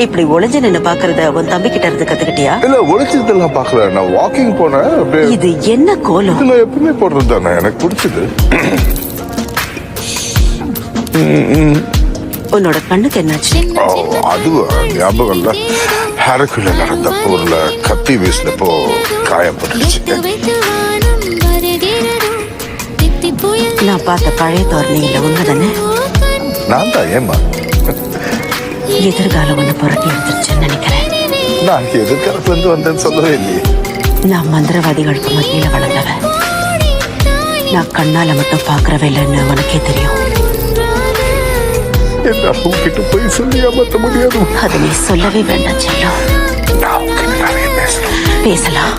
இப்படி ஒளிஞ்சு நின்னு பாக்குறத உன் தம்பி கிட்ட இருந்து கத்துக்கிட்டியா? இல்ல ஒளிச்சதெல்லாம் பாக்கல, நான் வாக்கிங் போனேன் அப்படியே. இது என்ன கோலம்? இதுல எப்பவுமே போடுறது தானே, எனக்கு பிடிச்சது. உன்னோட கண்ணுக்கு என்னாச்சு? அதுவா ஞாபகம் இல்ல, ஹேரக்குள்ள நடந்த போர்ல கத்தி வீசினப்போ காயப்பட்டுருச்சு. நான் பார்த்த பழைய தோரணி இல்ல, உண்மைதானே? நான் தான் ஏமா எதிர்காலம் ஒண்ணு புரட்டி எடுத்துருச்சுன்னு நினைக்கிறேன். நான் எதிர்காலத்துல இருந்து வந்தேன்னு சொல்லவே இல்லையே. நான் மந்திரவாதிகளுக்கு மத்தியில வளர்ந்தவன். நான் கண்ணால மட்டும் பாக்குறவ இல்லைன்னு உனக்கே தெரியும். என்னால உங்ககிட்ட போய் சொல்லி ஏமாத்த முடியாது. அது நீ சொல்லவே வேண்டாம் செல்லம். நான் உங்ககிட்ட நிறைய பேசலாம். பேசலாம்.